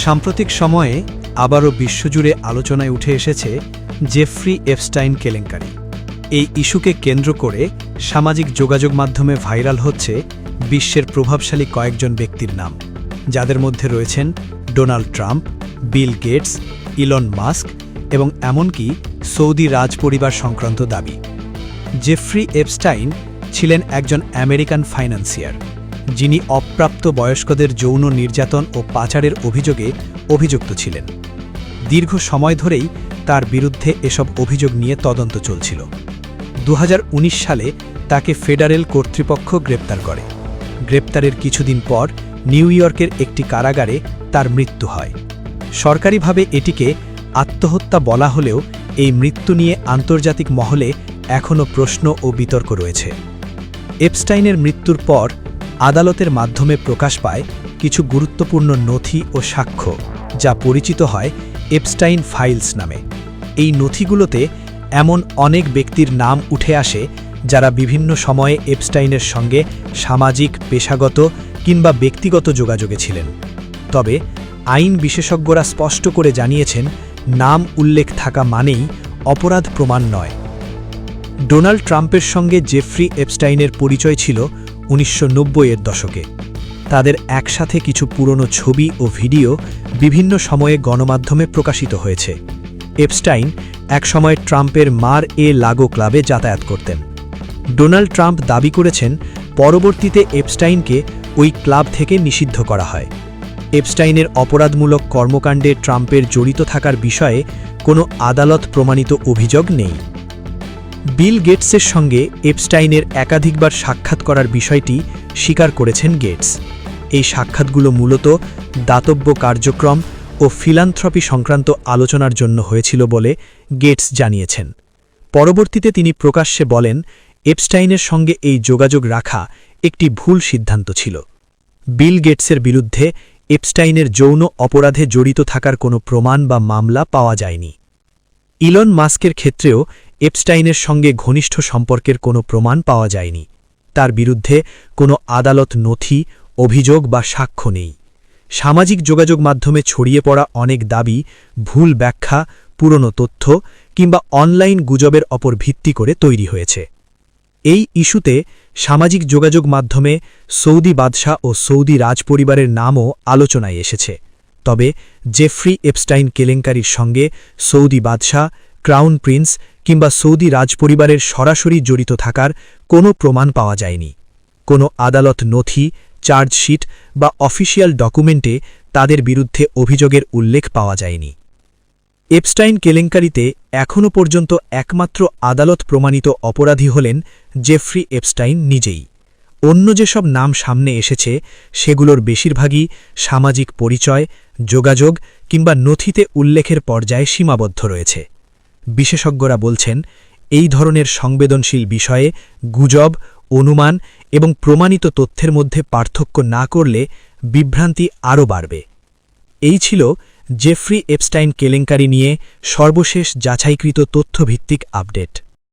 সাম্প্রতিক সময়ে আবারও বিশ্বজুড়ে আলোচনায় উঠে এসেছে জেফ্রি এপস্টাইন কেলেঙ্কারি। এই ইস্যুকে কেন্দ্র করে সামাজিক যোগাযোগ মাধ্যমে ভাইরাল হচ্ছে বিশ্বের প্রভাবশালী কয়েকজন ব্যক্তির নাম, যাদের মধ্যে রয়েছেন Donald Trump, Bill Gates, Elon Musk এবং এমনকি সৌদি রাজপরিবার সংক্রান্ত দাবি। জেফ্রি এপস্টাইন ছিলেন একজন আমেরিকান ফাইন্যান্সিয়ার, যিনি অপ্রাপ্ত বয়স্কদের যৌন নির্যাতন ও পাচারের অভিযোগে অভিযুক্ত ছিলেন। দীর্ঘ সময় ধরেই তার বিরুদ্ধে এসব অভিযোগ নিয়ে তদন্ত চলছিল। 2019 সালে তাকে ফেডারেল কর্তৃপক্ষ গ্রেপ্তার করে। গ্রেপ্তারের কিছুদিন পর নিউ ইয়র্কের একটি কারাগারে তার মৃত্যু হয়। সরকারিভাবে এটিকে আত্মহত্যা বলা হলেও এই মৃত্যু নিয়ে আন্তর্জাতিক মহলে এখনও প্রশ্ন ও বিতর্ক রয়েছে। এপস্টাইনের মৃত্যুর পর আদালতের মাধ্যমে প্রকাশ পায় কিছু গুরুত্বপূর্ণ নথি ও সাক্ষ্য, যা পরিচিত হয় এপস্টাইন ফাইলস নামে। এই নথিগুলোতে এমন অনেক ব্যক্তির নাম উঠে আসে যারা বিভিন্ন সময়ে এপস্টাইনের সঙ্গে সামাজিক, পেশাগত কিংবা ব্যক্তিগত যোগাযোগে ছিলেন। তবে আইন বিশেষজ্ঞরা স্পষ্ট করে জানিয়েছেন, নাম উল্লেখ থাকা মানেই অপরাধ প্রমাণ নয়। ডোনাল্ড ট্রাম্পের সঙ্গে জেফ্রি এপস্টাইনের পরিচয় ছিল 1990-এর দশকে। তাদের একসাথে কিছু পুরনো ছবি ও ভিডিও বিভিন্ন সময়ে গণমাধ্যমে প্রকাশিত হয়েছে। এপস্টাইন একসময় ট্রাম্পের মার-এ-লাগো ক্লাবে যাতায়াত করতেন। ডোনাল্ড ট্রাম্প দাবি করেছেন, পরবর্তীতে এপস্টাইনকে ওই ক্লাব থেকে নিষিদ্ধ করা হয়। এপস্টাইনের অপরাধমূলক কর্মকাণ্ডে ট্রাম্পের জড়িত থাকার বিষয়ে কোনো আদালত প্রমাণিত অভিযোগ নেই। বিল গেটসের সঙ্গে এপস্টাইনের একাধিকবার সাক্ষাৎ করার বিষয়টি স্বীকার করেছেন গেটস। এই সাক্ষাৎগুলো মূলত দাতব্য কার্যক্রম ও ফিলান্থ্রপি সংক্রান্ত আলোচনার জন্য হয়েছিল বলে গেটস জানিয়েছেন। পরবর্তীতে তিনি প্রকাশ্যে বলেন, এপস্টাইনের সঙ্গে এই যোগাযোগ রাখা একটি ভুল সিদ্ধান্ত ছিল। বিল গেটসের বিরুদ্ধে এপস্টাইনের যৌন অপরাধে জড়িত থাকার কোনো প্রমাণ বা মামলা পাওয়া যায়নি। ইলন মাস্কের ক্ষেত্রেও এপস্টাইনের সঙ্গে ঘনিষ্ঠ সম্পর্কের কোনো প্রমাণ পাওয়া যায়নি। তার বিরুদ্ধে কোনো আদালত নথি, অভিযোগ বা সাক্ষ্য নেই। সামাজিক যোগাযোগ মাধ্যমে ছড়িয়ে পড়া অনেক দাবি ভুল ব্যাখ্যা, পুরনো তথ্য কিংবা অনলাইন গুজবের ওপর ভিত্তি করে তৈরি হয়েছে। এই ইস্যুতে সামাজিক যোগাযোগ মাধ্যমে সৌদি বাদশাহ ও সৌদি রাজপরিবারের নামও আলোচনায় এসেছে। তবে জেফ্রি এপস্টাইন কেলেঙ্কারির সঙ্গে সৌদি বাদশাহ, ক্রাউন প্রিন্স কিংবা সৌদি রাজপরিবারের সরাসরি জড়িত থাকার কোনো প্রমাণ পাওয়া যায়নি। কোনো আদালত নথি, চার্জশিট বা অফিসিয়াল ডকুমেন্টে তাদের বিরুদ্ধে অভিযোগের উল্লেখ পাওয়া যায়নি। এপস্টাইন কেলেঙ্কারিতে এখনও পর্যন্ত একমাত্র আদালত প্রমাণিত অপরাধী হলেন জেফ্রি এপস্টাইন নিজেই। অন্য যেসব নাম সামনে এসেছে সেগুলোর বেশিরভাগই সামাজিক পরিচয়, যোগাযোগ কিংবা নথিতে উল্লেখের পর্যায়ে সীমাবদ্ধ রয়েছে। বিশেষজ্ঞরা বলছেন, এই ধরনের সংবেদনশীল বিষয়ে গুজব, অনুমান এবং প্রমাণিত তথ্যের মধ্যে পার্থক্য না করলে বিভ্রান্তি আরও বাড়বে। এই ছিল জেফ্রি এপস্টাইন কেলেঙ্কারি নিয়ে সর্বশেষ যাচাইকৃত তথ্যভিত্তিক আপডেট।